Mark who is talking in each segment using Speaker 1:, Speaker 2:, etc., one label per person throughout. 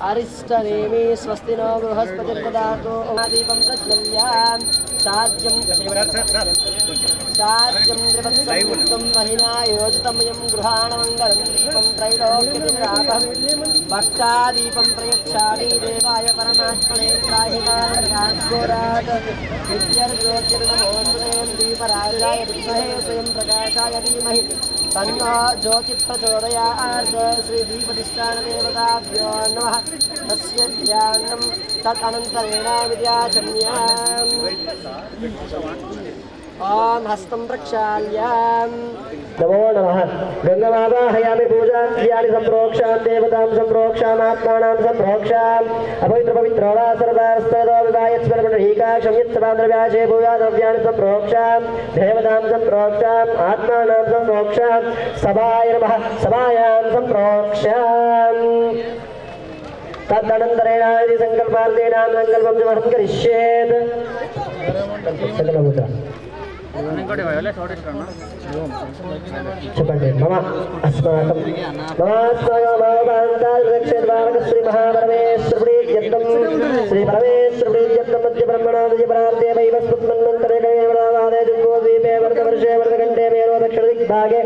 Speaker 1: अरिष्टनेमि स्वस्ति नो बृहस्पतिर्ददातु दीपं प्रज्वल्यां साज्यं त्रिवत्सं महिना योजितमयं गृहाणमङ्गलं दीपं त्रैलोक्यदिशापं भक्तादीपं प्रयच्छामि देवाय परमात्मने त्राहिमाघोरात् विद्यर्ज्योतिर्नमोऽस्तुते दीपराजाय विद्महे स्वयं प्रकाशाय धीमहि तन्नो ज्योतिप्रचोदयात् श्रीदीपधिष्ठानदेवताभ्यो नमः तस्य ध्यानं तदनन्तरेण विद्याचम्याम् ओम हस्तं प्रक्षाल्य नमो नमः गंगामावाहयामि पूजाद्यानि सम्प्रोक्षां देवतां सम्प्रोक्षाम् आत्मानां सम्प्रोक्षाम् अपवित्र वा सर्वदास्ततो विवायत्स्वरमणहीकाक्षं यत्सभाद्रव्याचे भूयाद्रव्याणि सम्प्रोक्षां देवतां सम्प्रोक्षाम् आत्मानां सम्प्रोक्षाम् सभाय नमः सभायां सम्प्रोक्षाम् तदनन्तरेण यदि सङ्कल्पार्थेन सङ्कल्पं समहं करिष्येत् చెప్పండి మమ అస్మాకం శ్రీ మహాపరమేశ్వరుడీత్యర్థం శ్రీ పరమేశ్వరుడీత్యర్థం మధ్య బ్రహ్మణాదయ పరార్దే వైవస్పత్మన్వంతరే కైవరావాదే జంబోద్వీపే వరదవర్షే వరదఖండే మేరో దక్షిణ దిగ్భాగే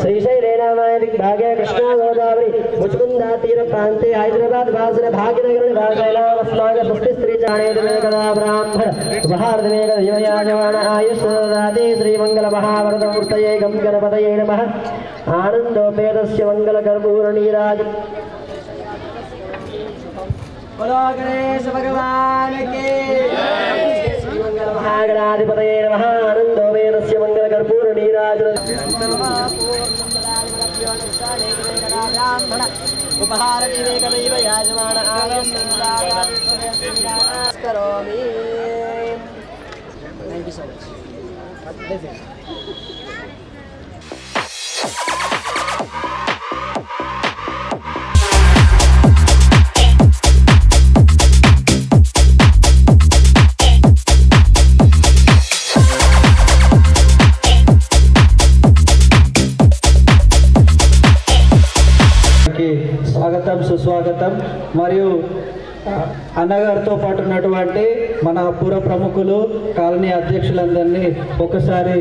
Speaker 1: శ్రీశైలేనామాయ దిగ్భాగే కృష్ణా గోదావరి ముచుకుందా తీర ప్రాంతే హైదరాబాద్ భాసన భాగ్యనగర భాగైలావస్మాగ పుష్టి స్త్రీ చాణేదమే కదా బ్రాహ్మణ ఉపహారదమే కదా యువయాజమాన ఆయుష్ श्री महावरद मूर्तये गं गणपतये नमः आनंदोपेदस्य मंगल कर्पूर नीराज बोलो गणेश भगवान के श्री मंगल महागणाधिपतये नमः आनंदोपेदस्य मंगल कर्पूर नीराज उपहारति वेगमेव याजमान करोमि। Thank you so much.
Speaker 2: స్వాగతం సుస్వాగతం మరియు అన్నగారితో పాటు ఉన్నటువంటి మన పుర ప్రముఖులు కాలనీ అధ్యక్షులందరినీ ఒకసారి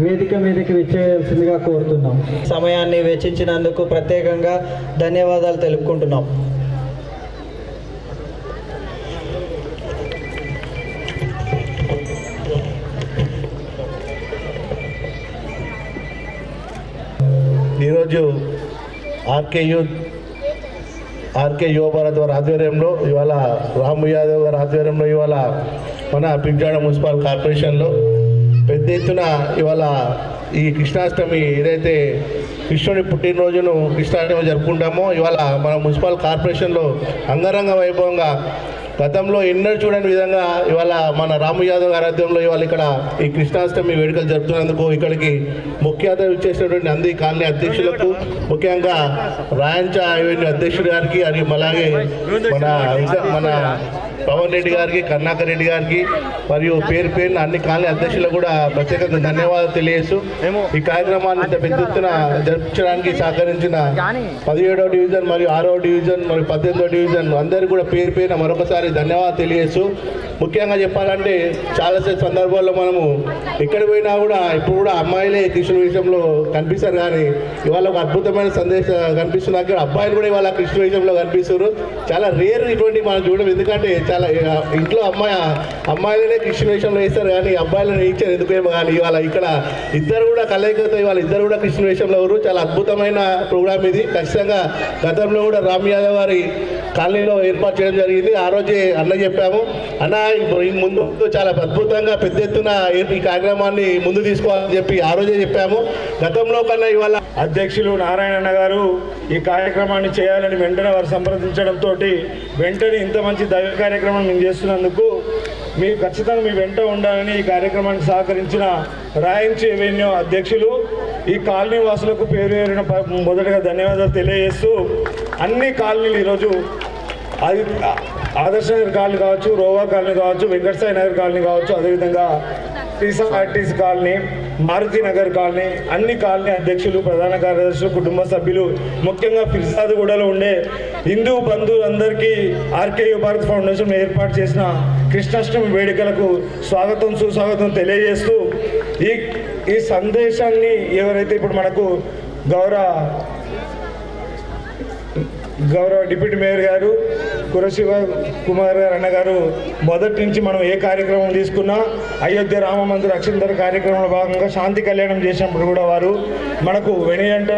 Speaker 2: వేదిక మీదకి విచ్చేయాల్సిందిగా కోరుతున్నాం. సమయాన్ని వెచ్చించినందుకు ప్రత్యేకంగా ధన్యవాదాలు తెలుపుకుంటున్నాం.
Speaker 3: ఈరోజు ఆర్కే యువ భారత్ వారి ఆధ్వర్యంలో ఇవాళ రాము యాదవ్ గారి ఆధ్వర్యంలో ఇవాళ మన పిగ్జాడ మున్సిపల్ కార్పొరేషన్లో పెద్ద ఎత్తున ఇవాళ ఈ కృష్ణాష్టమి ఏదైతే కృష్ణుని పుట్టినరోజును కృష్ణాష్టమి జరుపుకుంటామో ఇవాళ మన మున్సిపల్ కార్పొరేషన్లో అంగరంగ వైభవంగా గతంలో ఎన్నడూ చూడని విధంగా ఇవాళ మన రాము యాదవ్ గారి ఆధ్వర్యంలో ఇవాళ ఇక్కడ ఈ కృష్ణాష్టమి వేడుకలు జరుపుతున్నందుకు ఇక్కడికి ముఖ్య అతిథి ఇచ్చేసినటువంటి నంది కాలనీ అధ్యక్షులకు, ముఖ్యంగా రాయంచ అవెన్యూ అధ్యక్షుడు గారికి, అది అలాగే మన పవన్ రెడ్డి గారికి, కర్ణాకర్ రెడ్డి గారికి మరియు పేరు పేరున అన్ని కాలనీ అధ్యక్షులకు కూడా ప్రత్యేకంగా ధన్యవాదాలు తెలియజేస్తూ ఈ కార్యక్రమాన్ని ఇంత పెద్ద ఎత్తున జరుపుకోవడానికి సహకరించిన 17వ డివిజన్ మరియు 6వ డివిజన్ మరియు 18వ డివిజన్ అందరికీ కూడా పేరు పేరున మరొకసారి ధన్యవాదాలు తెలియజేస్తూ, ముఖ్యంగా చెప్పాలంటే చాలా సందర్భాల్లో మనము ఎక్కడ పోయినా కూడా ఇప్పుడు కూడా అమ్మాయిలే కృష్ణుడి విషయంలో కనిపిస్తారు, కానీ ఇవాళ ఒక అద్భుతమైన సందేశం కనిపిస్తున్నారు. అబ్బాయిలు కూడా ఇవాళ కృష్ణుడి విషయంలో కనిపిస్తారు. చాలా రేర్ ఇటువంటి మనం చూడడం, ఎందుకంటే చాలా ఇంట్లో అమ్మాయిలనే కృష్ణుడి విషయంలో వేస్తారు, కానీ అబ్బాయిలను వేయించారు ఎందుకేమో. కానీ ఇవాళ ఇక్కడ ఇద్దరు కూడా కలయికతో ఇవాళ ఇద్దరు కూడా కృష్ణుడి విషయంలో ఎవరు చాలా అద్భుతమైన ప్రోగ్రామ్ ఇది. ఖచ్చితంగా గతంలో కూడా రామ్ యాదవ్ గారి కాలనీలో ఏర్పాటు చేయడం జరిగింది. ఆ రోజే అన్న చెప్పాము, అన్న ఇప్పుడు ఈ ముందు చాలా అద్భుతంగా పెద్ద ఎత్తున ఈ కార్యక్రమాన్ని ముందు తీసుకోవాలని చెప్పి ఆ రోజే చెప్పాము. గతంలో కన్నా ఇవాళ
Speaker 4: అధ్యక్షులు నారాయణ గారు ఈ కార్యక్రమాన్ని చేయాలని వెంటనే వారు సంప్రదించడంతో వెంటనే ఇంత మంచి దైవ కార్యక్రమం మేము చేస్తున్నందుకు మీరు ఖచ్చితంగా మీ వెంట ఉండాలని ఈ కార్యక్రమానికి సహకరించిన రాయంచి ఎవెన్యూ అధ్యక్షులు ఈ కాలనీ వాసులకు పేరు పేరున మొదటగా ధన్యవాదాలు తెలియజేస్తూ అన్ని కాలనీలు ఈరోజు అది ఆదర్శ నగర్ కాలనీ కావచ్చు, రోవా కాలనీ కావచ్చు, వెంకటసాయి నగర్ కాలనీ కావచ్చు, అదేవిధంగా TC colony, Maruti Nagar colony, అన్ని కాలనీ అధ్యక్షులు, ప్రధాన కార్యదర్శులు, కుటుంబ సభ్యులు, ముఖ్యంగా ఫిర్జాద్గూడలో ఉండే హిందూ బంధువులందరికీ ఆర్కే యువ భారత్ ఫౌండేషన్ ఏర్పాటు చేసిన కృష్ణాష్టమి వేడుకలకు స్వాగతం సుస్వాగతం తెలియజేస్తూ ఈ సందేశాన్ని ఎవరైతే ఇప్పుడు మనకు గౌరవ డిప్యూటీ మేయర్ గారు కురశివ కుమార్ గారు అన్నగారు మొదటి నుంచి మనం ఏ కార్యక్రమం తీసుకున్నా అయోధ్య రామ మందిర అక్షంతర కార్యక్రమంలో భాగంగా శాంతి కళ్యాణం చేసినప్పుడు కూడా వారు మనకు వెనుయంట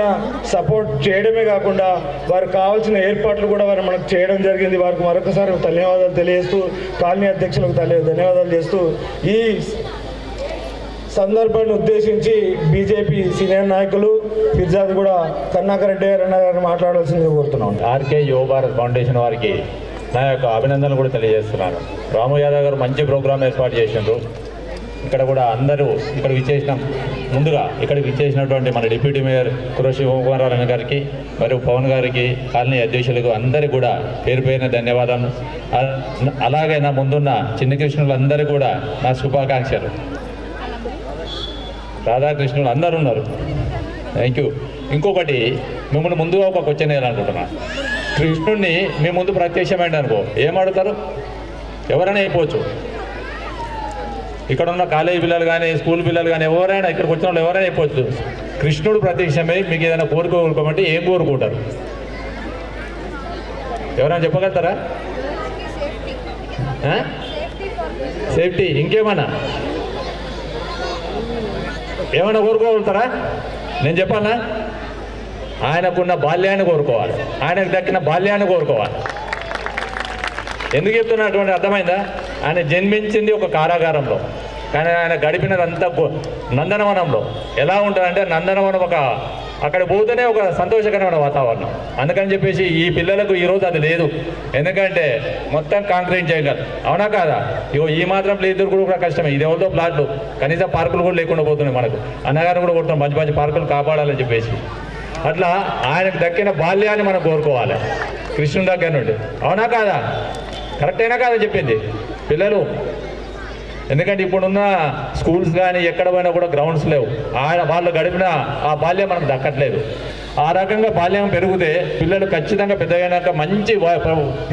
Speaker 4: సపోర్ట్ చేయడమే కాకుండా వారు కావాల్సిన ఏర్పాట్లు కూడా వారు మనకు చేయడం జరిగింది. వారికి మరొకసారి ధన్యవాదాలు తెలియజేస్తూ కాలనీ అధ్యక్షులకు ధన్యవాదాలు చేస్తూ ఈ సందర్భాన్ని ఉద్దేశించి బీజేపీ సీనియర్ నాయకులు ఫిర్జాద్గూడ కరుణాకర్ రెడ్డి గారు అన్నగారిని మాట్లాడాల్సిందిగా కోరుతున్నాం.
Speaker 5: ఆర్కే యువ భారత్ ఫౌండేషన్ వారికి నా యొక్క అభినందనలు కూడా తెలియజేస్తున్నాను. రాము యాదవ్ గారు మంచి ప్రోగ్రాం ఏర్పాటు చేసిండ్రు. ఇక్కడ కూడా అందరూ ఇక్కడ ముందుగా ఇక్కడికి విచ్చేసినటువంటి మన డిప్యూటీ మేయర్ కురశివ కుమార్ అన్న గారికి మరియు పవన్ గారికి, కాలనీ అధ్యక్షులకు అందరికీ కూడా పేరు పేరున ధన్యవాదాలు. అలాగే నా ముందున్న చిన్న కృష్ణులందరూ కూడా నా శుభాకాంక్షలు. రాధాకృష్ణులు అందరూ ఉన్నారు. Thank you. ఇంకొకటి మిమ్మల్ని ముందుగా ఒక క్వశ్చన్ వేయాలనుకుంటున్నాను. కృష్ణుడిని మీ ముందు ప్రత్యక్షమైంది అనుకో, ఏమడుగుతారు? ఎవరైనా అయిపోవచ్చు. ఇక్కడ ఉన్న కాలేజీ పిల్లలు కానీ, స్కూల్ పిల్లలు కానీ, ఎవరైనా ఇక్కడికి వచ్చిన వాళ్ళు ఎవరైనా అయిపోవచ్చు. కృష్ణుడు ప్రత్యక్షమై మీకు ఏదైనా కోరుకోమంటే ఏం కోరుకుంటారు? ఎవరైనా చెప్పగలుగుతారా? సేఫ్టీ. ఇంకేమన్నా ఏమైనా కోరుకోగలుగుతారా? నేను చెప్పాలా? ఆయనకున్న బాల్యాన్ని కోరుకోవాలి, ఆయనకు దక్కిన బాల్యాన్ని కోరుకోవాలి. ఎందుకు చెప్తున్నటువంటి అర్థమైందా? ఆయన జన్మించింది ఒక కారాగారంలో, కానీ ఆయన గడిపినదంతా నందనవనంలో. ఎలా ఉంటుందంటే నందనవనం అక్కడ పోతేనే ఒక సంతోషకరమైన వాతావరణం. అందుకని చెప్పేసి ఈ పిల్లలకు ఈరోజు అది లేదు. ఎందుకంటే మొత్తం కాంక్రీట్ చేయగలరు. అవునా కాదా? ఈ మాత్రం ప్లేస్ కూడా కష్టమే. ఇది ఎవరితో ప్లాట్లు, కనీసం పార్కులు కూడా లేకుండా పోతున్నాయి. మనకు అన్నగారు కూడా కొడుతున్నాం మంచి మంచి పార్కులు కాపాడాలని చెప్పేసి. అట్లా ఆయనకు దక్కిన బాల్యాన్ని మనం కోరుకోవాలి కృష్ణుని దగ్గర నుండి. అవునా కాదా? కరెక్ట్ అయినా కాదా చెప్పింది పిల్లలు? ఎందుకంటే ఇప్పుడున్న స్కూల్స్ కానీ ఎక్కడ పోయినా కూడా గ్రౌండ్స్ లేవు. వాళ్ళు గడిపిన ఆ బాల్యం మనకు దక్కట్లేదు. ఆ రకంగా బాల్యం పెరిగితే పిల్లలు ఖచ్చితంగా పెద్దగైనాక మంచి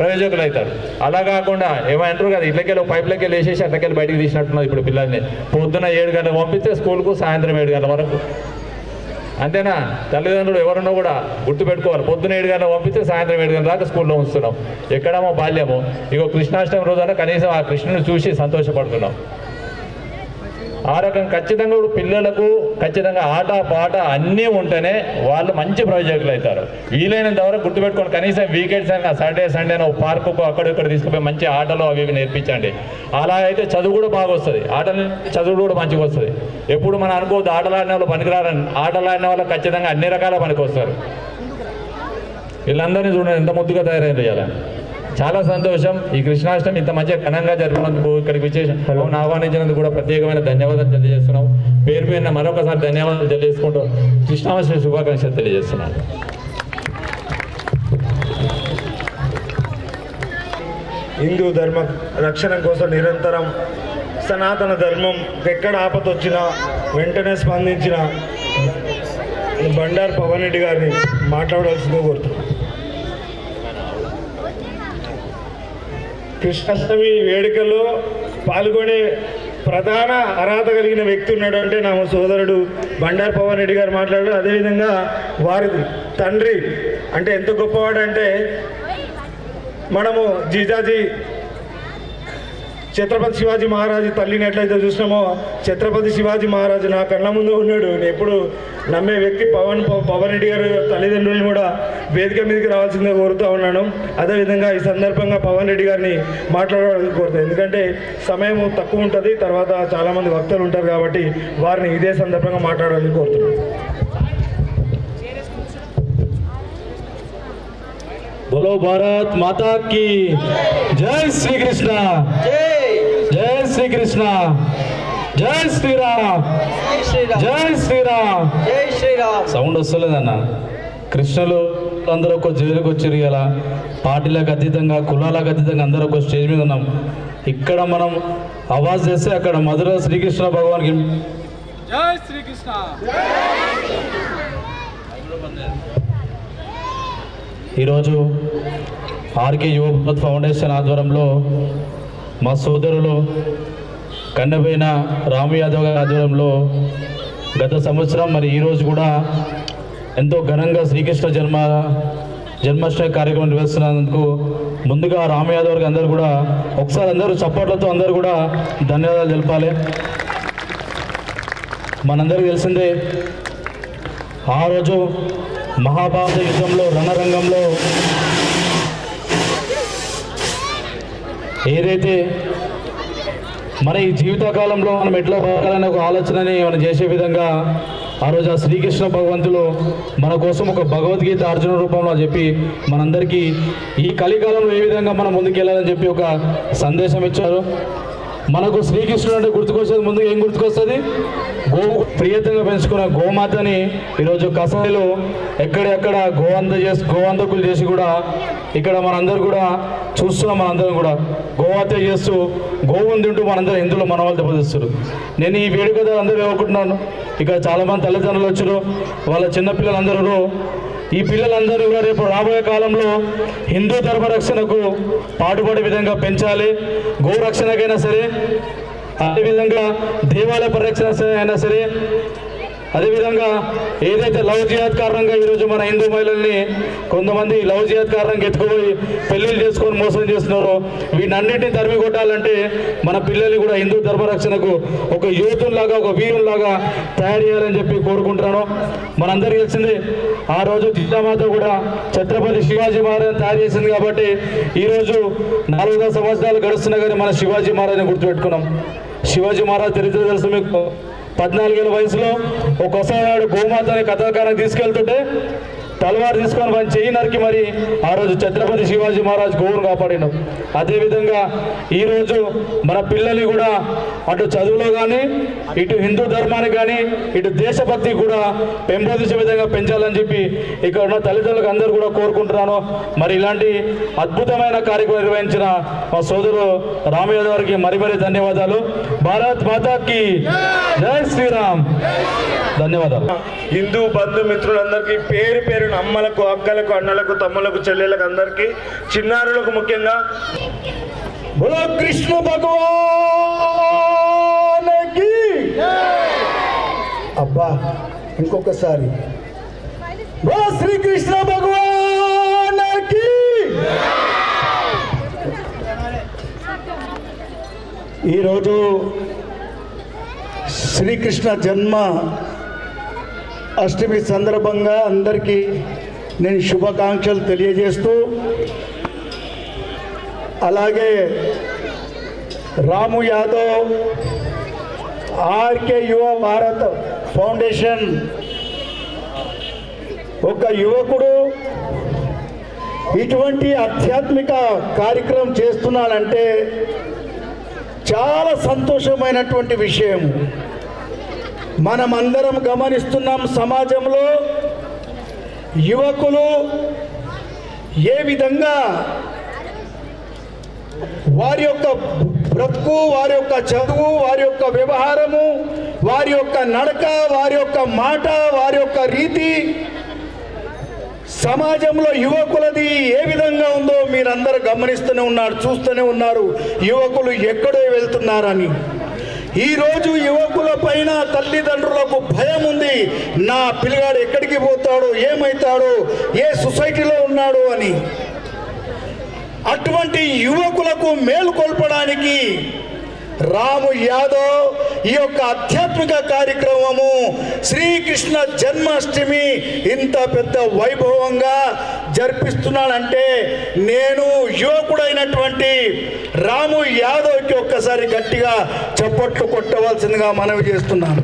Speaker 5: ప్రయోజకులు అవుతారు. అలా కాకుండా ఏమంటారు కదా, ఇళ్ళకెళ్ళి పైపులకి వెళ్ళి వేసేసి అట్లకెళ్ళి బయటికి తీసినట్టున్నది ఇప్పుడు పిల్లల్ని. పొద్దున్న 7 గంటలకు పంపిస్తే స్కూల్కు సాయంత్రం 7 గంటల వరకు. అంతేనా? తల్లిదండ్రులు ఎవరన్నా కూడా గుర్తుపెట్టుకోవాలి. పొద్దున 7 గంటలకు పంపిస్తే సాయంత్రం 7 గంటల దాకా స్కూల్లో ఉంచుతున్నాం. ఎక్కడమో బాల్యము. ఇగో కృష్ణాష్టమి రోజున కనీసం ఆ కృష్ణుని చూసి సంతోషపడుతున్నాం. ఆ రకం ఖచ్చితంగా పిల్లలకు ఖచ్చితంగా ఆట పాట అన్నీ ఉంటేనే వాళ్ళు మంచి ప్రయోజకులు అవుతారు. వీలైనంత వరకు గుర్తుపెట్టుకోండి, కనీసం వీకెండ్స్ అయినా సండే పార్కుకు అక్కడిక్కడ తీసుకుపోయి మంచి ఆటలు అవి నేర్పించండి. అలా అయితే చదువు కూడా బాగా వస్తుంది. చదువు కూడా మంచిగా వస్తుంది. ఎప్పుడు మనం అనుకోవద్దు ఆటలాడిన వాళ్ళు పనికిరారని. ఆటలాడిన వాళ్ళు ఖచ్చితంగా అన్ని రకాల పనికి వస్తారు. వీళ్ళందరినీ చూడండి ఎంత ముద్దుగా తయారైంది కదా. చాలా సంతోషం. ఈ కృష్ణాష్టమి ఇంత మంచిగా ఘనంగా జరిపినందుకు, ఇక్కడికి విశేషం ఆహ్వానించినందుకు కూడా ప్రత్యేకమైన ధన్యవాదాలు తెలియజేస్తున్నాం. పేరు పేరున మరొకసారి ధన్యవాదాలు తెలియజేసుకుంటూ కృష్ణాష్టమి శుభాకాంక్షలు తెలియజేస్తున్నాను.
Speaker 4: హిందూ ధర్మ రక్షణ కోసం నిరంతరం సనాతన ధర్మం ఎక్కడ ఆపద వచ్చినా వెంటనే స్పందించిన బండారు పవన్ రెడ్డి గారిని మాట్లాడాల్సిందిగా కోరుతున్నాం. కృష్ణాష్టమి వేడుకల్లో పాల్గొనే ప్రధాన అర్హత కలిగిన వ్యక్తి ఉన్నాడు అంటే నా సోదరుడు బండారు పవన్ రెడ్డి గారు మాట్లాడారు. అదేవిధంగా వారి తండ్రి అంటే ఎంత గొప్పవాడంటే, మనము జీజాజీ ఛత్రపతి శివాజీ మహారాజు తల్లిని ఎట్లయితే చూసినామో ఛత్రపతి శివాజీ మహారాజు నా కళ్ళ ముందు ఉన్నాడు. నేను ఎప్పుడు నమ్మే వ్యక్తి పవన్ రెడ్డి గారు తల్లిదండ్రులను కూడా వేదిక మీదకి రావాల్సిందే కోరుతూ ఉన్నాను. అదేవిధంగా ఈ సందర్భంగా పవన్ రెడ్డి గారిని మాట్లాడడానికి కోరుతాను. ఎందుకంటే సమయం తక్కువ ఉంటుంది, తర్వాత చాలామంది వక్తలు ఉంటారు కాబట్టి వారిని ఇదే సందర్భంగా మాట్లాడాలని కోరుతున్నాను.
Speaker 6: बोलो भारत माता की जय श्री कृष्ण, जय श्री कृष्ण, जय श्री राम, जय श्री राम, जय श्री राम. సౌండ్ వస్తలేదన్న. కృష్ణులు అందరూ ఒక జైలుకి వచ్చారు. ఇలా పార్టీలకు అతీతంగా కులాలకు అతీతంగా అందరూ ఒక స్టేజ్ మీద ఉన్నాం. ఇక్కడ మనం ఆవాజ్ చేస్తే అక్కడ మధుర శ్రీకృష్ణ భగవాన్కి జై శ్రీకృష్ణ. ఈరోజు ఆర్కే యువ భారత్ ఫౌండేషన్ ఆధ్వర్యంలో మా సోదరులు కన్నబైన రాము యాదవ్ గారి ఆధ్వర్యంలో గత సంవత్సరం మరి ఈరోజు కూడా ఎంతో ఘనంగా శ్రీకృష్ణ జన్మాష్టమి కార్యక్రమం నిర్వహిస్తున్నందుకు ముందుగా రాము యాదవ్ గారికి అందరూ కూడా ఒకసారి అందరూ చప్పట్లతో అందరూ కూడా ధన్యవాదాలు తెలపాలి. మనందరికీ తెలిసిందే ఆ రోజు మహాభారత యుద్ధంలో రణరంగంలో ఏదైతే మన ఈ జీవితకాలంలో మనం ఎట్లా బతకాలనే ఒక ఆలోచనని మనం చేసే విధంగా ఆ రోజు ఆ శ్రీకృష్ణ భగవంతులు మన కోసం ఒక భగవద్గీత అర్జున రూపంలో చెప్పి మనందరికీ ఈ కలికాలంలో ఏ విధంగా మనం ముందుకెళ్ళాలని చెప్పి ఒక సందేశం ఇచ్చారు. మనకు శ్రీకృష్ణుడు అంటే గుర్తుకొచ్చేది ముందుగా ఏం గుర్తుకొస్తుంది? ప్రియతంగా పెంచుకున్న గోమాతని ఈరోజు కసాయిలో ఎక్కడెక్కడ గోవందకులు చేసి కూడా ఇక్కడ మనందరూ కూడా చూస్తున్నాం. మనందరం కూడా గోహత్య చేస్తూ గోవుని తింటూ మనందరం హిందువులు మన వాళ్ళు దెబ్బతీస్తారు. నేను ఈ వేడుక అందరూ వేడుకుంటున్నాను. ఇక్కడ చాలామంది తల్లిదండ్రులు వచ్చారు, వాళ్ళ చిన్నపిల్లలందరూ. ఈ పిల్లలందరూ కూడా రేపు రాబోయే కాలంలో హిందూ ధర్మ రక్షణకు పాటుపడే విధంగా పెంచాలి. గోరక్షణకైనా సరే, అదేవిధంగా దేవాలయ పరిరక్షణ అయినా సరే, అదేవిధంగా ఏదైతే లవ్ జిహాద్ కారణంగా ఈరోజు మన హిందూ మహిళల్ని కొంతమంది లవ్ జిహాద్ కారణంగా ఎత్తుకుపోయి పెళ్లిళ్ళు చేసుకొని మోసం చేస్తున్నారో వీటన్నింటినీ తరిమి కొట్టాలంటే మన పిల్లల్ని కూడా హిందూ ధర్మరక్షణకు ఒక యోధుల్లాగా ఒక వీరుల్లాగా తయారు చేయాలని చెప్పి కోరుకుంటున్నాను. మనందరికీ తెలిసిందే ఆ రోజు జిల్లామాత కూడా ఛత్రపతి శివాజీ మహారాజ్ తయారు చేసింది కాబట్టి ఈరోజు 400 సంవత్సరాలు గడుస్తున్నా కానీ మన శివాజీ మహారాజ్ని గుర్తుపెట్టుకున్నాం. శివాజీ మహారాజ్ చరిత్ర తెలుసు మీకు. 14 ఏళ్ళ వయసులో ఒకసారి గోమాతని కథాకారానికి తీసుకెళ్తుంటే తలవారు తీసుకొని మన చెయ్యి నరికి మరి ఆ రోజు ఛత్రపతి శివాజీ మహారాజ్ గోవును కాపాడినాం. అదేవిధంగా ఈరోజు మన పిల్లల్ని కూడా అటు చదువులో కానీ, ఇటు హిందూ ధర్మానికి కానీ, ఇటు దేశభక్తి కూడా పెంపొందించే విధంగా పెంచాలని చెప్పి ఇక్కడ ఉన్న తల్లిదండ్రులకు అందరూ కూడా కోరుకుంటున్నాను. మరి ఇలాంటి అద్భుతమైన కార్యక్రమం నిర్వహించిన మా సోదరు రాము యాదవ్ గారికి మరి ధన్యవాదాలు. భారత్ మాతాకి జై శ్రీరామ్. ధన్యవాదాలు.
Speaker 4: హిందూ బంధుమిత్రులందరికీ పేరు పేరున అమ్మలకు, అక్కలకు, అన్నలకు, తమ్ములకు, చెల్లెలకు అందరికీ, చిన్నారులకు ముఖ్యంగా బోలో కృష్ణ భగవాన్కి.
Speaker 7: అబ్బా ఇంకొకసారి బోలో శ్రీకృష్ణ భగవాన్కి. ఈరోజు శ్రీకృష్ణ జన్మ అష్టమి సందర్భంగా అందరికీ నేను శుభాకాంక్షలు తెలియజేస్తూ, అలాగే రాము యాదవ్ ఆర్కే యువ భారత్ ఫౌండేషన్ ఒక యువకుడు ఇటువంటి ఆధ్యాత్మిక కార్యక్రమం చేస్తున్నాడంటే చాలా సంతోషమైనటువంటి విషయం. మనమందరం గమనిస్తున్నాం, సమాజంలో యువకులు ఏ విధంగా వారి యొక్క బ్రతుకు, వారి యొక్క చదువు, వారి యొక్క వ్యవహారము, వారి యొక్క నడక, వారి యొక్క మాట, వారి యొక్క రీతి సమాజంలో యువకులది ఏ విధంగా ఉందో మీరందరూ గమనిస్తూనే ఉన్నారు, చూస్తూనే ఉన్నారు. యువకులు ఎక్కడో వెళ్తున్నారని. ఈరోజు యువకుల పైన తల్లిదండ్రులకు భయం ఉంది. నా పిల్లగాడు ఎక్కడికి పోతాడు, ఏమవుతాడు, ఏ సొసైటీలో ఉన్నాడు అని. అటువంటి యువకులకు మేలుకొల్పడానికి రాము యాదవ్ ఈ యొక్క ఆధ్యాత్మిక కార్యక్రమము శ్రీకృష్ణ జన్మాష్టమి ఇంత పెద్ద వైభవంగా జరిపిస్తున్నాడంటే నేను యువకుడైనటువంటి రాము యాదవ్కి ఒక్కసారి గట్టిగా చప్పట్లు కొట్టవలసిందిగా మనవి చేస్తున్నాను.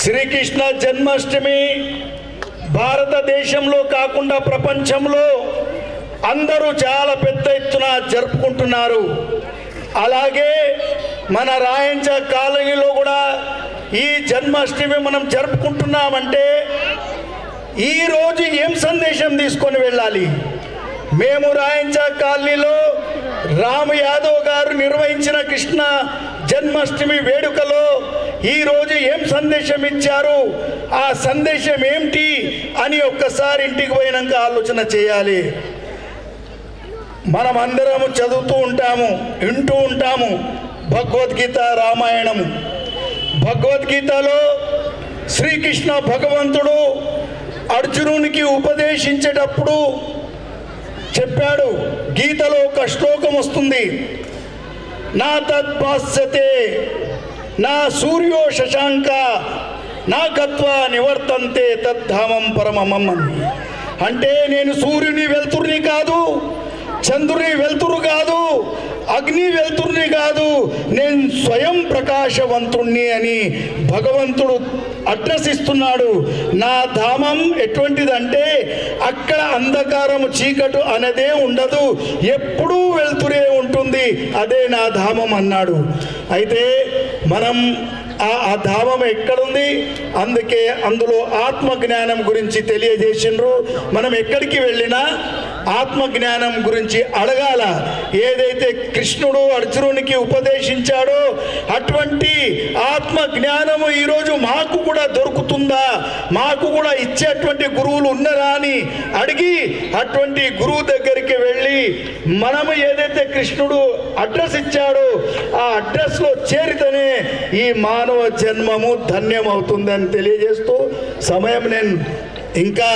Speaker 7: శ్రీకృష్ణ జన్మాష్టమి భారతదేశంలో కాకుండా ప్రపంచంలో అందరూ చాలా పెద్ద ఎత్తున జరుపుకుంటున్నారు. అలాగే మన రాయంచ కాలనీలో కూడా ఈ జన్మాష్టమి మనం జరుపుకుంటున్నామంటే ఈరోజు ఏం సందేశం తీసుకొని వెళ్ళాలి? మేము రాయంచ కాలనీలో రాము యాదవ్ గారు నిర్వహించిన కృష్ణ జన్మాష్టమి వేడుకలో ఈరోజు ఏం సందేశం ఇచ్చారు, ఆ సందేశం ఏమిటి అని ఒక్కసారి ఇంటికి పోయినాక ఆలోచన చేయాలి. మనం అందరము చదువుతూ ఉంటాము, వింటూ ఉంటాము భగవద్గీత, రామాయణము. భగవద్గీతలో శ్రీకృష్ణ భగవంతుడు అర్జునునికి ఉపదేశించేటప్పుడు చెప్పాడు. గీతలో ఒక శ్లోకం వస్తుంది, నా తద్భాస్యతే నా సూర్యో శశాంక నా గత్వా నివర్తంతే తద్ధామం పరమమం. అంటే నేను సూర్యుని వెలుతురుని కాదు, చంద్రుని వెలుతురు కాదు, అగ్ని వెలుతురుని కాదు, నేను స్వయం ప్రకాశవంతుణ్ణి అని భగవంతుడు అడ్రస్ ఇస్తున్నాడు. నా ధామం ఎటువంటిదంటే అక్కడ అంధకారము చీకటు అనేదే ఉండదు, ఎప్పుడూ వెలుతురే ఉంటుంది, అదే నా ధామం అన్నాడు. అయితే మనం ఆ ధామం ఎక్కడుంది? అందుకే అందులో ఆత్మజ్ఞానం గురించి తెలియజేసిండ్రు. మనం ఎక్కడికి వెళ్ళినా ఆత్మజ్ఞానం గురించి అడగాల. ఏదైతే కృష్ణుడు అర్జునునికి ఉపదేశించాడో అటువంటి ఆత్మజ్ఞానము ఈరోజు మాకు కూడా దొరుకుతుందా, మాకు కూడా ఇచ్చేటువంటి గురువులు ఉన్నారా అని అడిగి అటువంటి గురువు దగ్గరికి వెళ్ళి మనము ఏదైతే కృష్ణుడు అడ్రస్ ఇచ్చాడో ఆ అడ్రస్లో చేరితేనే ఈ మానవ జన్మము ధన్యమవుతుందని తెలియజేస్తూ సమయం నేను ఇంకా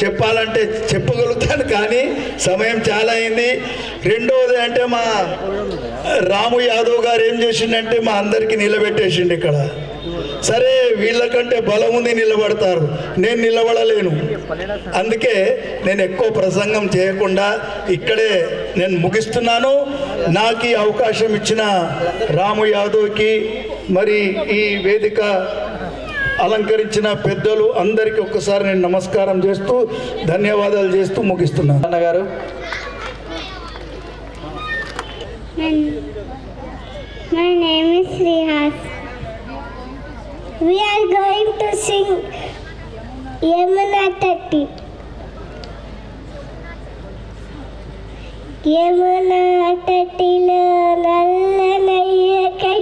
Speaker 7: చెప్పాలంటే చెప్పగలుగుతాను, కానీ సమయం చాలా అయింది. రెండవది అంటే మా రాము యాదవ్ గారు ఏం చేసిండంటే మా అందరికీ నిలబెట్టేసిండు ఇక్కడ. సరే వీళ్ళకంటే బలం ఉంది, నిలబడతారు, నేను నిలబడలేను. అందుకే నేను ఎక్కువ ప్రసంగం చేయకుండా ఇక్కడే నేను ముగిస్తున్నాను. నాకు ఈ అవకాశం ఇచ్చిన రాము యాదవ్కి, మరి ఈ వేదిక అలంకరించిన పెద్దలు అందరికీ ఒక్కసారి నేను నమస్కారం చేస్తూ ధన్యవాదాలు చేస్తూ ముగిస్తున్నాను.
Speaker 2: అన్నగారు
Speaker 8: My name is Rihas. We are going to sing Yamuna Tatti. Yamuna Tattilo నల్లనయ్యకై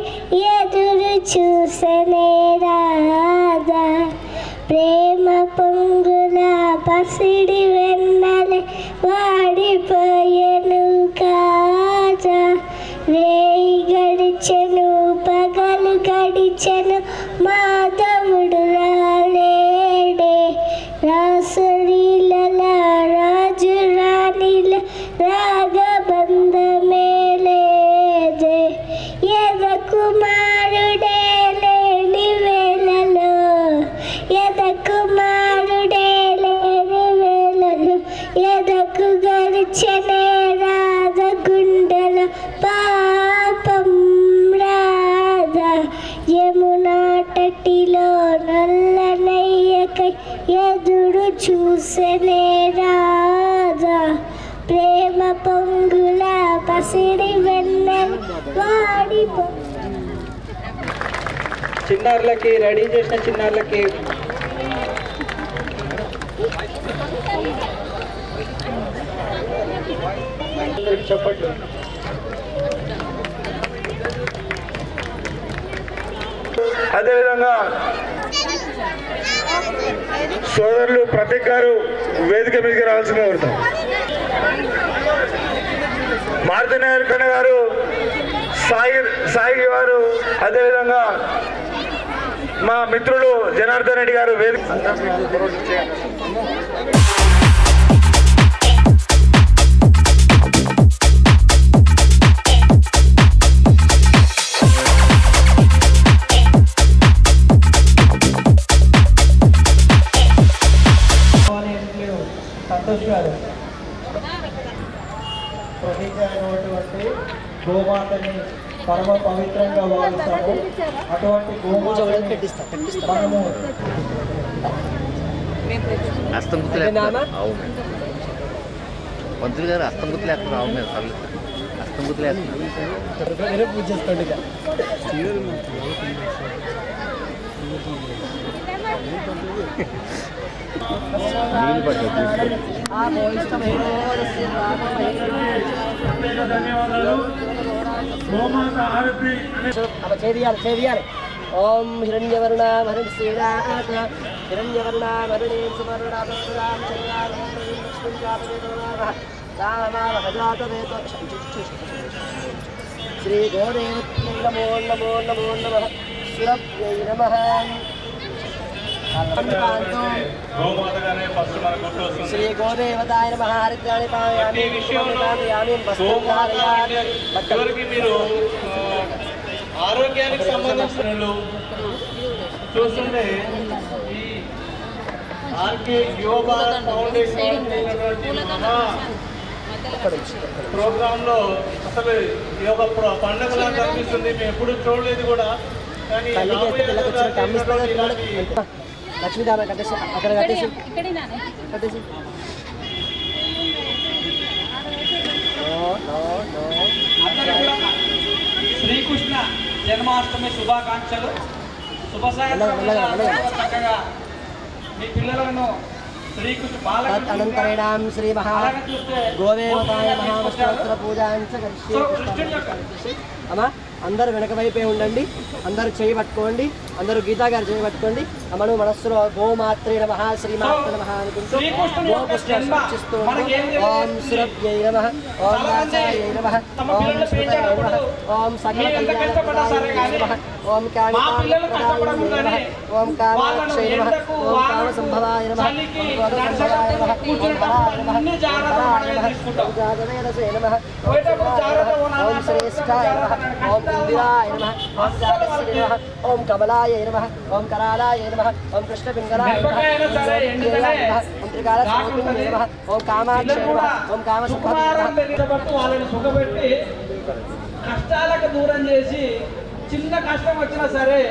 Speaker 8: ఎదురు చూసనే రాధా, ప్రేమ పొంగుల పసిడి వెన్నెల వాడిపోయెను కాజా. రేయి గడిచెను పగలు గడిచెను మాధవుడు రాలేడే. రాసలీలల రాజు రాణిల రాగబంధమే లేదే. ఎద కుమారుడే లేని వేళలో, ఎద కుమారుడే లేని వేళలో ఎదకు గడిచెనే రాధ గుండెల పాపం రాధా. యమునా తటిలో నల్లనయ్యకై ఎదురు చూసెనే రాధా, ప్రేమ పొంగుల పసిడి వెన్నెల వాడిపో.
Speaker 2: చిన్నారులకి రెడీ చేసిన చిన్నారులకి చెప్పండి.
Speaker 4: అదేవిధంగా సోదరులు ప్రతీక్ గారు వేదిక మీదకి రావాల్సిందిగా కోరుతాం. మారుతినాయర్ కన్న గారు, సాయి వారు, అదేవిధంగా మా మిత్రులు జనార్దన్ రెడ్డి గారు వేదిక
Speaker 2: ఉంటాము. అటువంటి గోమాత మనము
Speaker 9: అస్తం గుర్తులేస్తున్నారు మంత్రి గారు అస్తం గుర్తులేస్తున్నారు రావు మీద అస్తం గుర్తులేస్తున్నారు
Speaker 1: పూజ చేసుకోండి.
Speaker 9: నీళ్ళు పట్టారు
Speaker 1: చేయాలి. ఓం హిరణ్యవర్ణామరుణ శ్రీరాత హిరణ్యవర్ణామరుణే శ్రీ గోదేవత్యై నమో నమో నమో నమః సురభ్యై నమః. శ్రీ గోదేవతాయ నమః. హరిద్రాణి పాయామి
Speaker 3: చివరికి మీరు ఆరోగ్యానికి సంబంధించిన చూస్తుంటే ఈ ఆర్కే యువభారత్ ఫౌండేషన్ ప్రోగ్రాంలో అసలు ఈ యొక్క పండుగలా కనిపిస్తుంది. మేము ఎప్పుడు చూడలేదు కూడా. కానీ
Speaker 1: లక్ష్మీనారాయణ కట్టేసి అక్కడ కట్టేసి కట్టేసి
Speaker 2: శ్రీకృష్ణ జన్మాష్టమి శుభాకాంక్షలు. శుభ సాయంత్రం చక్కగా మీ పిల్లలను శ్రీకృష్ణ
Speaker 1: అనంతరేణాం శ్రీ మహా గోదేవతాయ మహామస్తోత్ర పూజాంచ అమ్మా అందరూ వెనక వైపే ఉండండి. అందరూ చేయి పట్టుకోండి. అందరూ గీతా గారు చేయి పట్టుకోండి. అమ్మను మనస్సులో గోమాత్రే నమః శ్రీమాత్రే నమః అనుకుంటూ గోపుష్పాన్ని సూచిస్తూ ఓం సురభ్యై నమః ఓం నాసాయై నమః ఓం సుతాయ నమః ఓం సకల కళ్యాణప్రదాయై నమః ఓం కామితాప్రదాయై నమః ఓం కామాక్షై నమః ఓం కామసంభవాయ నమః ఓం క్రోధసంభవాయ నమః ఓం హరాయ నమః ఓం హరాయ నమః ఓం జాతవేదసే నమః ఓం శ్రేష్ఠాయ నమః ఓం ఇందిరాయ నమః ఓం జాతస్య నమః ఓం కమలాయ నమః ఓం కరాలాయ నమః ఓం కృష్ణపింగళాయ నమః ఓం త్రికాలస్వరూపిణ్యై నమః ఓం కామాక్షై నమః ఓం కామసంభవాయ నమః.
Speaker 2: వాళ్ళని సుఖపెట్టి కష్టాలకు దూరం చేసి చిన్న కష్టం వచ్చినా సరే,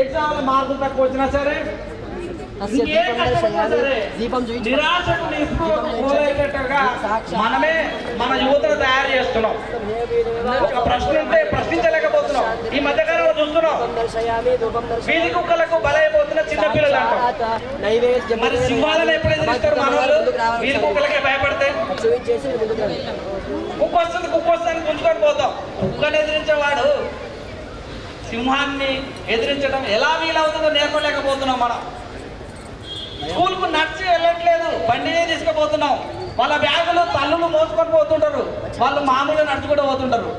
Speaker 2: ఎగ్జామ్లో మార్కులు తక్కువ వచ్చినా సరే, నిరాశకు నిస్పృహయ్యేటట్టుగా మనమే మన యువతను తయారు చేస్తున్నాం. ఒక ప్రశ్న ఉంటే ప్రశ్నించలేకపోతున్నాం. ఈ మధ్యకాలంలో చూస్తున్నాం వీధి కుక్కలకు బలైపోతున్న చిన్నపిల్లలు అంటాం. మరి సింహాలను ఎప్పుడు ఎదిరిస్తారు మన వాళ్ళు? వీధి కుక్కలకే భయపడితే కుక్క వస్తుంది గుంజుకొని పోతాం. కుక్కను ఎదిరించేవాడు సింహాన్ని ఎదిరించడం ఎలా వీలవుతుందో నేర్పలేకపోతున్నాం. మనం స్కూల్కు నడిచి వెళ్ళట్లేదు, బండినే తీసుకుపోతున్నాం. వాళ్ళ బ్యాగులు తల్లులు మోసుకొని పోతుంటారు, వాళ్ళు మామూలుగా నడుచుకుంటూ పోతుంటారు.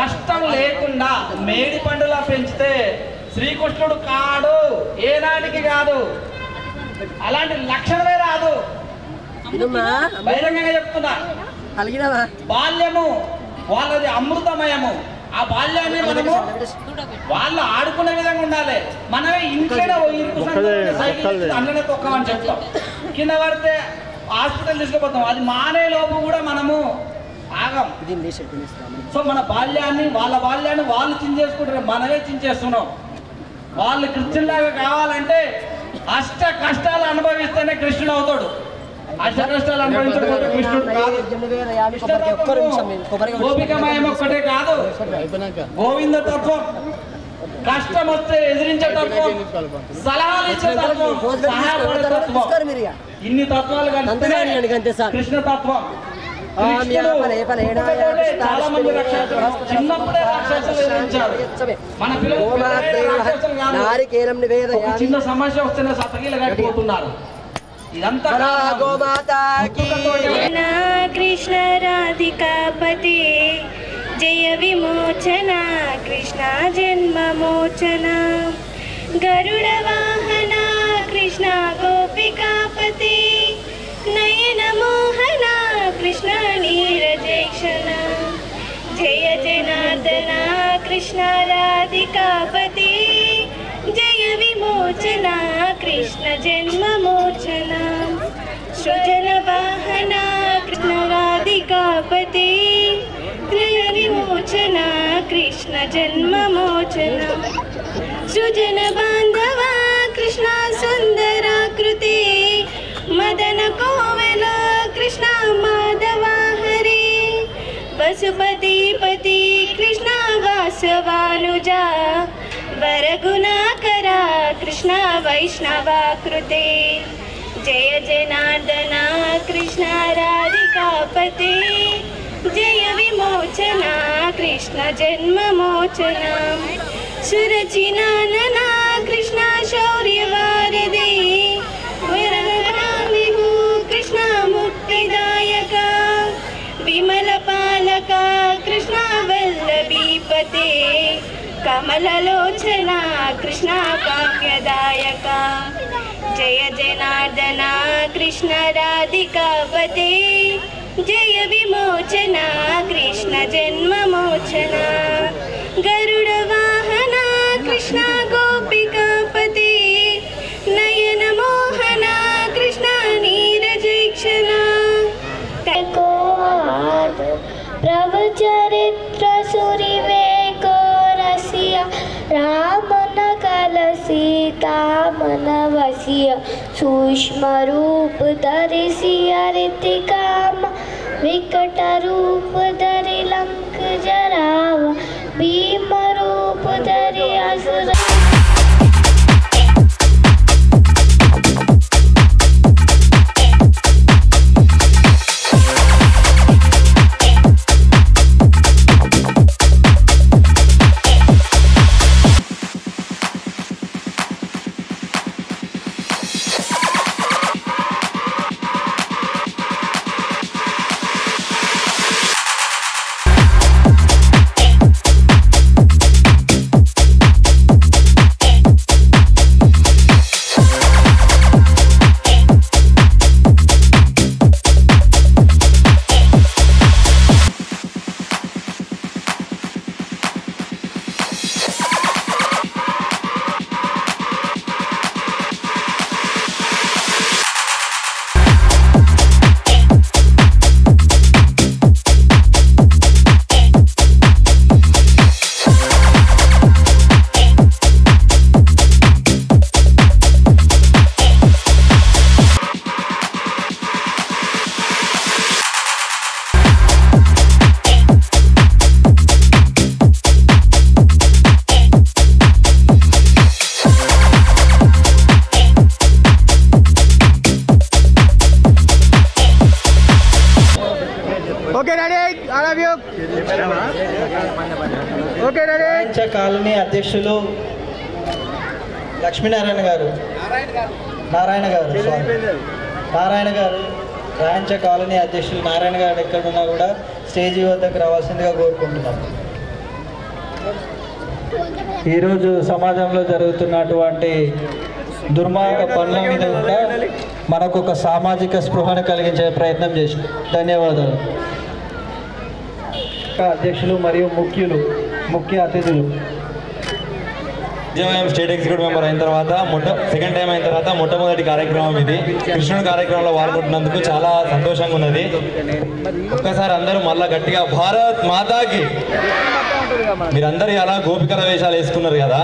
Speaker 2: కష్టం లేకుండా మేడి పండులా పెంచితే శ్రీకృష్ణుడు కాడు, ఏనాటికి కాదు. అలాంటి లక్షణమే రాదు. బహిరంగంగా చెప్తున్నా, బాల్యము వాళ్ళది అమృతమయము. ఆ బాల్యాన్ని మనము వాళ్ళు ఆడుకునే విధంగా ఉండాలి. మనమే ఇంట్లోనే అన్ననే తొక్కమని చెప్తాం. కింద పడితే హాస్పిటల్ తీసుకుపోతాం. అది మానే లోపు కూడా మనము ఆగం. సో మన బాల్యాన్ని వాళ్ళ బాల్యాన్ని వాళ్ళు చించేసుకుంటారు, మనమే చించేస్తున్నాం. వాళ్ళు కృష్ణులాగా కావాలంటే అష్ట కష్టాలు అనుభవిస్తేనే కృష్ణుడు అవుతాడు. అష్ట కష్టాలు అనుభవించకపోతే కృష్ణుడు కాదు. గోపికమయం ఒక్కటే కాదు, గోవింద తత్వం. కష్టం వస్తే ఎదిరించే తత్వం, సలహాలు ఇచ్చే తత్వం, సహాయపడే తత్వం. ఇన్ని తత్వాలు కృష్ణ తత్వం. చాలా మంది రాక్షసులు చిన్నప్పుడే రాక్షసులు ఎదిరించారు. మన పిల్లలు చిన్న సమస్య వస్తేనే సతకీలు కట్టిపోతున్నారు. ఇదంతా
Speaker 8: కృష్ణ రాధికాపతి జయ విమోచన కృష్ణ జన్మమోచన గరుడ వాహన కృష్ణ గోపికాపతి నయన మోహన కృష్ణ నీరజేక్షణ జయ జనార్దన కృష్ణ రాధికాపతి జయ విమోచన కృష్ణ జన్మమోచన సృజన వాహన కృష్ణ రాధికాపతి జయ విమోచన కృష్ణ जन्ममोचनम् सुजन बांधव कृष्ण सुंदराकृते मदन कोवल कृष्ण माधव हरे पशुपति पति कृष्ण वासवानुजा वरगुणाकरा कृष्ण वैष्णवाकृते जय जनार्दन कृष्ण राधिकापते जय विमोचना कृष्ण जन्ममोचना सुरचिनानना कृष्ण शौर्यवारिदे वरदानिहु कृष्ण मुक्तिदायका विमलपालका कृष्ण वल्लभीपते कमललोचना कृष्ण काम्यदायका जय जनार्दन कृष्ण राधिकापते जय विमोचना कृष्ण जन्ममोचना गरुडवाहना कृष्ण गोपिकापते नयन मोहना कृष्ण नीरजैक्षणा
Speaker 10: प्रभुचरित्र सुरिवेको रसिया रामन कल सीतामन वसिया सूक्ष्म रूप धरिसिया ऋतिकाम विकट रूप धरि लंक जराव भीम रूप धरि असुर
Speaker 1: కాలనీ అధ్యక్షులు లక్ష్మీనారాయణ గారు నారాయణ గారు రాయంచ కాలనీ అధ్యక్షులు నారాయణ గారు ఎక్కడున్నా కూడా స్టేజీ వద్దకు రావాల్సిందిగా కోరుకుంటున్నాం. ఈరోజు సమాజంలో జరుగుతున్నటువంటి దుర్మార్గ పనుల మీద కూడా మనకు ఒక సామాజిక స్పృహను కలిగించే ప్రయత్నం చేసి ధన్యవాదాలు. అధ్యక్షులు మరియు ముఖ్య అతిథులు
Speaker 5: స్టేట్ ఎగ్జిక్యూటివ్ మెంబర్ అయిన తర్వాత సెకండ్ టైం అయిన తర్వాత మొట్టమొదటి కార్యక్రమం ఇది. కృష్ణుడి కార్యక్రమంలో పాల్గొంటున్నందుకు చాలా సంతోషంగా ఉన్నది. ఒక్కసారి అందరూ మళ్ళా గట్టిగా భారత్ మాతాకి. మీరందరూ అలా గోపికల వేషాలు వేసుకున్నారు కదా,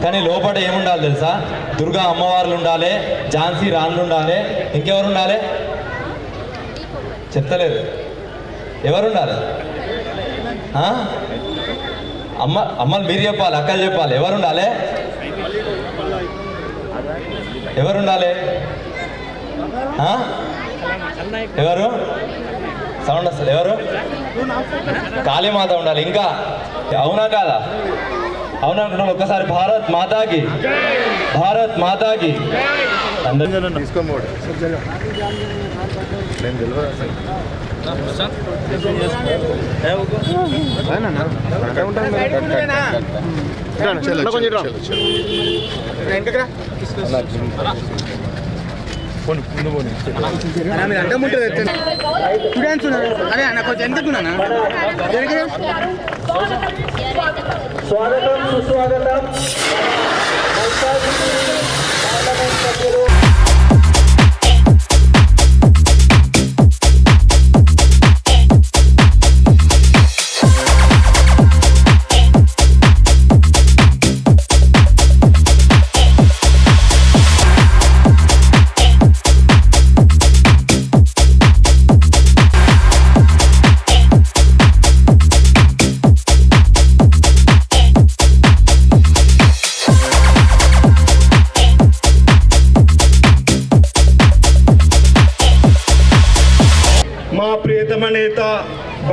Speaker 5: కానీ లోపల ఏముండాలి తెలుసా? దుర్గా అమ్మవార్లు ఉండాలి, ఝాన్సీ రాణులు ఉండాలి, ఇంకెవరు ఉండాలి చెప్తలేదు. ఎవరు ఉండాలి? అమ్మలు మీరు చెప్పాలి, అక్కలు చెప్పాలి. ఎవరు ఉండాలి? ఎవరు సౌండ్ వస్తుంది? ఎవరు? కాళీమాత ఉండాలి. ఇంకా అవునా కాదా? అవునా అంటున్నాను. ఒక్కసారి భారత్ మాతాకి, భారత్ మాతాకి.
Speaker 1: స్వాగతం సుస్వాగతం.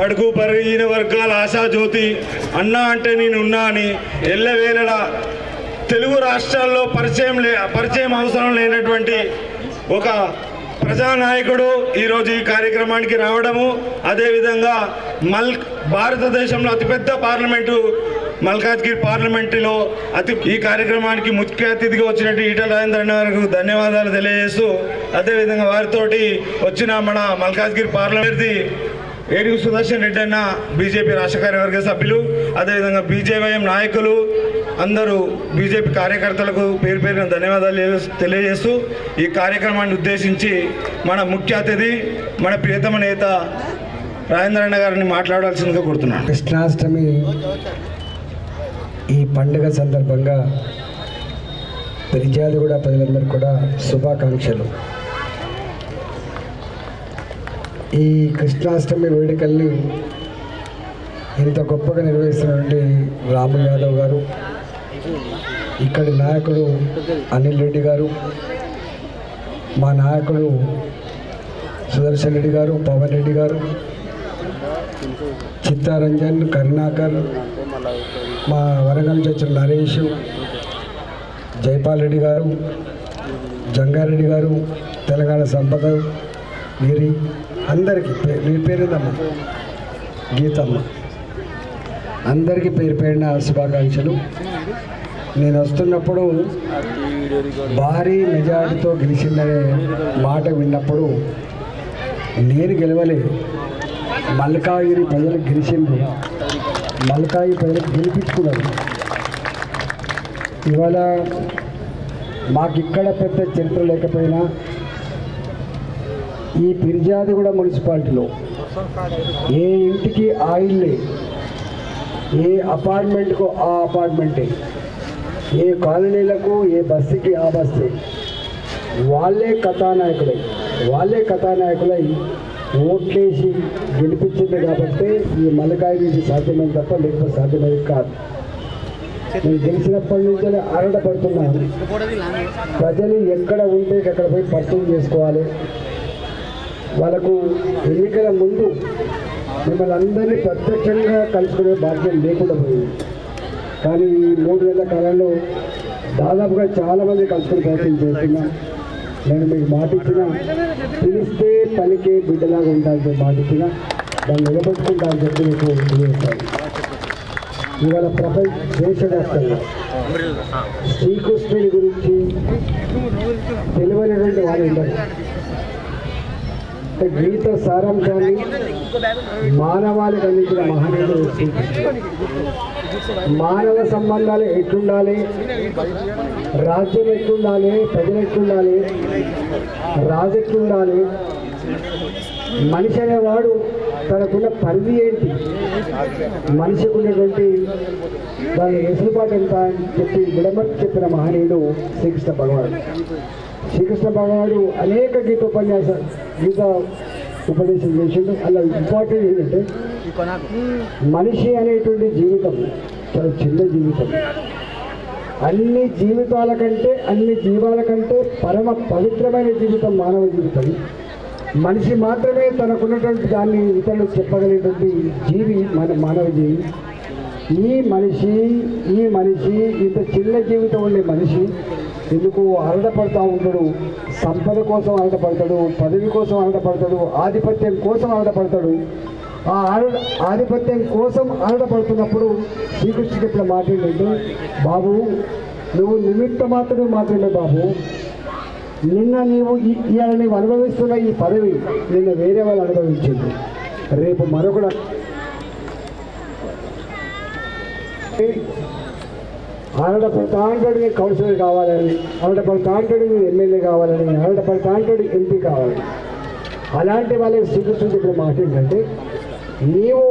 Speaker 4: బడుగు బలహీన వర్గాల ఆశాజ్యోతి, అన్నా అంటే నేనున్నా అని ఎల్లవేళలా తెలుగు రాష్ట్రాల్లో పరిచయం అవసరం లేనటువంటి ఒక ప్రజానాయకుడు ఈరోజు ఈ కార్యక్రమానికి రావడము, అదేవిధంగా భారతదేశంలో అతిపెద్ద పార్లమెంటు మల్కాజ్గిరి పార్లమెంటులో ఈ కార్యక్రమానికి ముఖ్య అతిథిగా వచ్చినట్టు ఈటల రాజేంద్ర అన్న గారికి ధన్యవాదాలు తెలియజేస్తూ, అదేవిధంగా వారితోటి వచ్చిన మన మల్కాజ్గిరి పార్లమెంట్ ఏడుగు సుదర్శన్ రెడ్డి అన్న బీజేపీ రాష్ట్ర కార్యవర్గ సభ్యులు, అదేవిధంగా బీజేవైఎం నాయకులు అందరూ బీజేపీ కార్యకర్తలకు పేరు పేరున ధన్యవాదాలు తెలియజేస్తూ ఈ కార్యక్రమాన్ని ఉద్దేశించి మన ముఖ్య అతిథి మన ప్రియతమ నేత రాజేంద్ర అన్న గారిని మాట్లాడాల్సిందిగా కోరుతున్నాను.
Speaker 11: కృష్ణాష్టమి ఈ పండుగ సందర్భంగా ఫిర్యాదుగూడ ప్రజలందరూ కూడా శుభాకాంక్షలు. ఈ కృష్ణాష్టమి వేడుకల్ని ఇంత గొప్పగా నిర్వహిస్తున్నటువంటి రాము యాదవ్ గారు, ఇక్కడి నాయకుడు అనిల్ రెడ్డి గారు, మా నాయకుడు సుదర్శన్ రెడ్డి గారు, పవన్ రెడ్డి గారు, చిత్తారంజన్, కరుణాకర్, మా వరంగల్ నుంచి వచ్చిన నరేష్, జైపాల్ రెడ్డి గారు, జంగారెడ్డి గారు, తెలంగాణ సంపద గిరి, అందరికీ మీ పేరుందమ్మ గీతమ్మ, అందరికీ పేరు పేరిన శుభాకాంక్షలు. నేను వస్తున్నప్పుడు భారీ మెజారిటీతో గెలిచిందనే మాట విన్నప్పుడు నేను గెలవలేదు, మల్కాగిరి ప్రజలకు గెలిచింది, మల్కాయి ప్రజలకు గెలిపించుకున్నారు. ఇవాళ మాకిక్కడ పెద్ద చరిత్ర లేకపోయినా ఈ ఫిర్యాదుగూడ మున్సిపాలిటీలో ఏ ఇంటికి ఆ ఇల్లే, ఏ అపార్ట్మెంట్కు ఆ అపార్ట్మెంటే, ఏ కాలనీలకు ఏ బస్సుకి ఆ బస్సే, వాళ్ళే కథానాయకులై ఓట్లేసి గెలిపించింది కాబట్టి ఈ మల్కాగిరి సాధ్యమైంది తప్ప లేకపోతే సాధ్యమైంది కాదు. నేను గెలిచినప్పటి నుంచి ఆరాటపడుతున్నాను, ప్రజలు ఎక్కడ ఉంటే అక్కడ పోయి పరిచయం చేసుకోవాలి. వాళ్ళకు ఎన్నికల ముందు మిమ్మల్ని అందరినీ ప్రత్యక్షంగా కలుసుకునే బాధ్యత లేకుండా పోయింది. కానీ ఈ 3 నెలల కాలంలో దాదాపుగా చాలామంది కలుసుకునే ప్రయత్నం చేస్తున్నాం. నేను మీకు మాటిచ్చిన పిలిస్తే పలికే బిడ్డలాగా ఉండాలని మాటిచ్చిన దాన్ని నిలబెట్టుకుంటా అని చెప్పి మీకు తెలియజేస్తాను. ఇవాళ దేశవ్యాప్తంగా శ్రీకృష్ణుడి గురించి తెలియనటువంటి వారు ఉండరు. గీత సారాంశాన్ని మానవాళికి అందించిన మహనీయుడు శ్రీకృష్ణుడు. మానవ సంబంధాలు ఎట్లుండాలి, రాజ్యం ఎట్లుండాలి, ప్రజలు ఎట్లుండాలి, రాజు ఎట్లుండాలి, మనిషి అనేవాడు తనకున్న పరిధి ఏంటి, మనిషికి ఉన్నటువంటి దాని వెసులుబాటు ఎంత అని చెప్పి విడమర్చి చెప్పిన మహనీయుడు శ్రీకృష్ణ భగవానుడు. శ్రీకృష్ణ భగవానుడు అనేక గీత ఉపదేశం చేసిండు. అలా ఇంపార్టెంట్ ఏంటంటే మనిషి అనేటువంటి జీవితం చాలా చిన్న జీవితం. అన్ని జీవాల కంటే పరమ పవిత్రమైన జీవితం మానవ జీవితం. మనిషి మాత్రమే తనకున్నటువంటి దాన్ని ఇతరులు చెప్పగలిగినటువంటి జీవి మానవ జీవి. ఈ మనిషి ఇంత చిన్న జీవితం ఉండే మనిషి ఎందుకు ఆరాటపడుతూ ఉంటాడు? సంపద కోసం ఆరాటపడతాడు, పదవి కోసం ఆరాటపడతాడు, ఆధిపత్యం కోసం ఆరాటపడతాడు. ఆ ఆధిపత్యం కోసం ఆరాటపడుతున్నప్పుడు శ్రీకృష్ణుడు చెప్పిన మాట ఏంటంటే, బాబు నువ్వు నిమిత్త మాత్రమే బాబు. నీవు అనుభవిస్తున్న ఈ పదవి నిన్న వేరే వాళ్ళు అనుభవించింది, రేపు మరొకడు ఆరాటపడతాంటాడు నీకు కౌన్సిలర్ కావాలని, ఆరాటపడతాంటాడు నీకు ఎమ్మెల్యే కావాలని, ఆరాటపడతాంటాడు ఎంపీ కావాలని. అలాంటి వాళ్ళకి శ్రీకృష్ణుడు చెప్పిన మాట ఏంటంటే, నీవు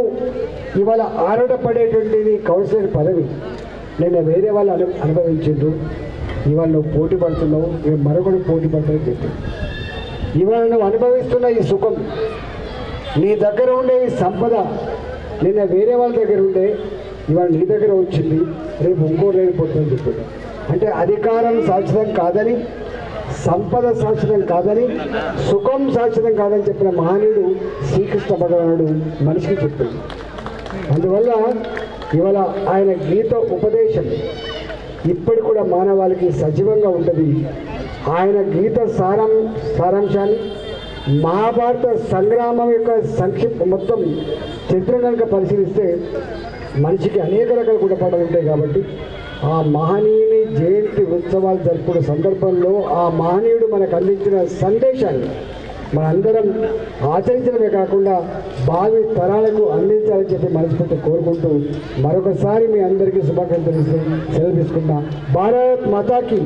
Speaker 11: ఇవాళ ఆరాటపడేటువంటి నీ కౌన్సిలర్ పదవి నిన్న వేరే వాళ్ళు అనుభవించిండ్రు, ఇవాళ నువ్వు పోటీ పడుతున్నావు, మరొకడు పోటీ పడతావు చెప్పి. ఇవాళ నువ్వు అనుభవిస్తున్న ఈ సుఖం, నీ దగ్గర ఉండే ఈ సంపద నిన్న వేరే వాళ్ళ దగ్గర ఉండే ఇవాళ నీ దగ్గర వచ్చింది, రేపు ఇంకో లేకపోతుందని చెప్పాడు. అంటే అధికారం శాశ్వతం కాదని సంపద శాశ్వతం కాదని, సుఖం శాశ్వతం కాదని చెప్పిన మహనీయుడు శ్రీకృష్ణ భగవానుడు మనిషికి చెప్పింది. అందువల్ల ఇవాళ ఆయన గీత ఉపదేశం ఇప్పటికి కూడా మానవాళికి సజీవంగా ఉంటుంది. ఆయన గీత సారాంశాన్ని మహాభారత సంగ్రామం యొక్క సంక్షిప్త మొత్తం చరిత్ర కనుక పరిశీలిస్తే మనిషికి అనేక రకాల గుణపాఠాలు ఉంటాయి. కాబట్టి ఆ మహనీయుని జయంతి ఉత్సవాలు జరుపుకునే సందర్భంలో ఆ మహనీయుడు మనకు అందించిన సందేశాన్ని మనందరం ఆచరించడమే కాకుండా భావి తరాలకు అందించాలని చెప్పి మనస్ఫూర్తి కోరుకుంటూ మరొకసారి మీ అందరికీ శుభాకాంక్షలు సెలవు తీసుకున్నా. భారత్ మాతాకి.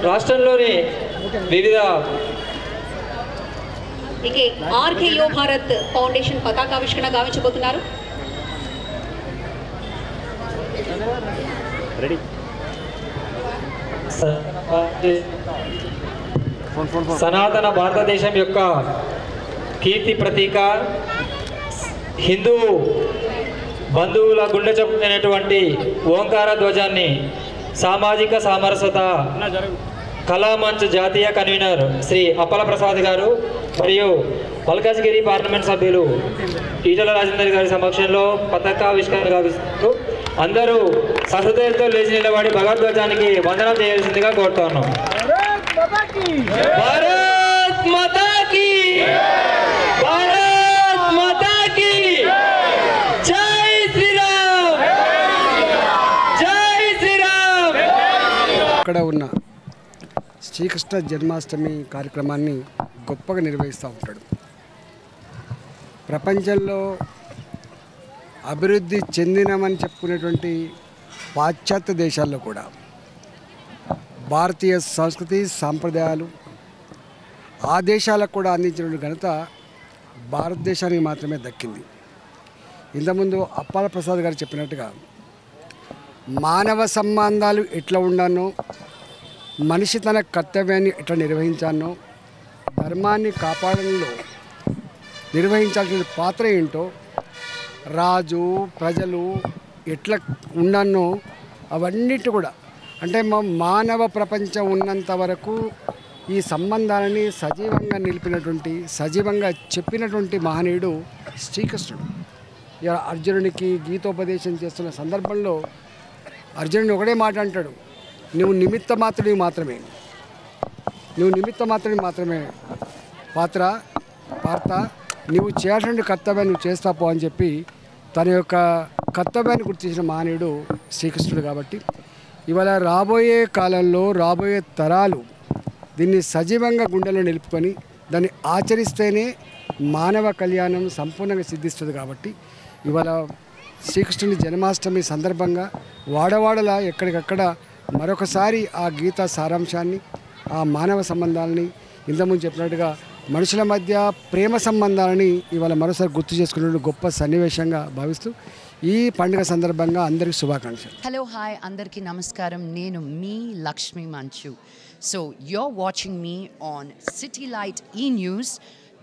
Speaker 12: రాష్ట్రంలోని వివిధ
Speaker 13: ఆర్కే యువ భారత్ ఫౌండేషన్ పతాకావిష్కరణ గావించబోతున్నారు.
Speaker 12: సనాతన భారతదేశం యొక్క కీర్తి ప్రతీక, హిందూ బంధువుల గుండె చప్పునటువంటి ఓంకార ధ్వజాన్ని సామాజిక సామరస్యత కళామంచ్ జాతీయ కన్వీనర్ శ్రీ అప్పల ప్రసాద్ గారు మరియు మల్కాజ్గిరి పార్లమెంట్ సభ్యులు ఈటల రాజేందర్ గారి సమక్షంలో పతాకావిష్కరణ గావిస్తూ అందరూ సహృదయంతో లేచి నిలబడి భగవద్ధ్వజానికి వందనం చేయాల్సిందిగా కోరుతున్నాం. భారత్ మాతా కీ, భారత్ మాతా కీ, జై శ్రీరామ్, జై శ్రీరామ్.
Speaker 11: అక్కడ ఉన్న శ్రీకృష్ణ జన్మాష్టమి కార్యక్రమాన్ని గొప్పగా నిర్వహిస్తూ ఉంటాడు. ప్రపంచంలో అభివృద్ధి చెందినమని చెప్పుకునేటువంటి పాశ్చాత్య దేశాల్లో కూడా భారతీయ సంస్కృతి సాంప్రదాయాలు ఆ దేశాలకు కూడా అందించిన ఘనత భారతదేశానికి మాత్రమే దక్కింది. ఇంతకుముందు అప్పాల ప్రసాద్ గారు చెప్పినట్టుగా మానవ సంబంధాలు ఎట్లా ఉండానో, మనిషి తన కర్తవ్యాన్ని ఎట్లా నిర్వహించానో, ధర్మాన్ని కాపాడడంలో నిర్వహించాల్సిన పాత్ర ఏంటో, రాజు ప్రజలు ఎట్లా ఉన్నానో అవన్నిటి కూడా అంటే మానవ ప్రపంచం ఉన్నంత వరకు ఈ సంబంధాలని సజీవంగా నిలిపినటువంటి, సజీవంగా చెప్పినటువంటి మహనీయుడు శ్రీకృష్ణుడు. ఇలా అర్జునుడికి గీతోపదేశం చేస్తున్న సందర్భంలో అర్జునుడు ఒకటే మాట అంటాడు, నువ్వు నిమిత్త మాత్రుడివి మాత్రమే, నువ్వు నిమిత్త మాత్రుడివి మాత్రమే పార్త, నువ్వు చేయాల్సిన కర్తవ్యాన్ని నువ్వు చేస్తాపో అని చెప్పి తన యొక్క కర్తవ్యాన్ని గుర్తించిన మహనీయుడు శ్రీకృష్ణుడు. కాబట్టి ఇవాళ రాబోయే కాలంలో రాబోయే తరాలు దీన్ని సజీవంగా గుండెలో నిలుపుకొని దాన్ని ఆచరిస్తేనే మానవ కళ్యాణం సంపూర్ణంగా సిద్ధిస్తుంది. కాబట్టి ఇవాళ శ్రీకృష్ణుని జన్మాష్టమి సందర్భంగా వాడవాడలా ఎక్కడికక్కడ మరొకసారి ఆ గీత సారాంశాన్ని, ఆ మానవ సంబంధాలని, ఇంతకుముందు చెప్పినట్టుగా మనుషుల మధ్య ప్రేమ సంబంధాలని ఇవాళ మరోసారి గుర్తు చేసుకునే గొప్ప సన్నివేశంగా భావిస్తూ ఈ పండుగ సందర్భంగా అందరికీ శుభాకాంక్షలు.
Speaker 14: హలో హాయ్ అందరికీ నమస్కారం. నేను మీ లక్ష్మీ మంచు. So you're watching me on City Light E-News.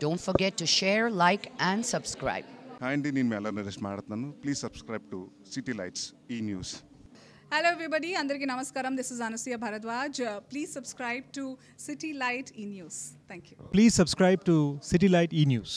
Speaker 14: Don't forget to share, like and subscribe.
Speaker 15: Hi అండి, నేను మెల్ల నరేష్ మాట్లాడుతున్నాను. Please subscribe to city lights ఈ news.
Speaker 16: Hello everybody, andarki namaskaram. This is Anusuya Bharadwaj. Please subscribe to City Light E-News. Thank you.
Speaker 17: Please subscribe to City Light E-News.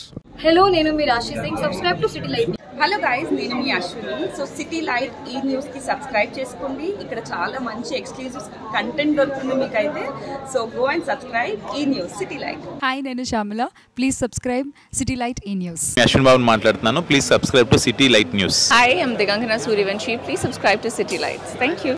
Speaker 18: Hello, nenu mi Rashi Singh. Subscribe to City Light.
Speaker 19: Hello guys, నేను మీ Ashwini. So city light ఈ న్యూస్కి subscribe చేసుకోండి. ఇక్కడ చాలా మంచి exclusive content దొరుకుతుంది మీకైతే. So go and subscribe ఈ న్యూస్ సిటీ లైట్.
Speaker 20: హాయ్, నేను Shyamala. Please subscribe city light ఈ న్యూస్.
Speaker 21: అశ్విన్ బాబు మాట్లాడుతున్నాను. Please subscribe to city light news.
Speaker 22: Hi, I'm Digangana Suryavanshi. Please subscribe to city lights. Thank you.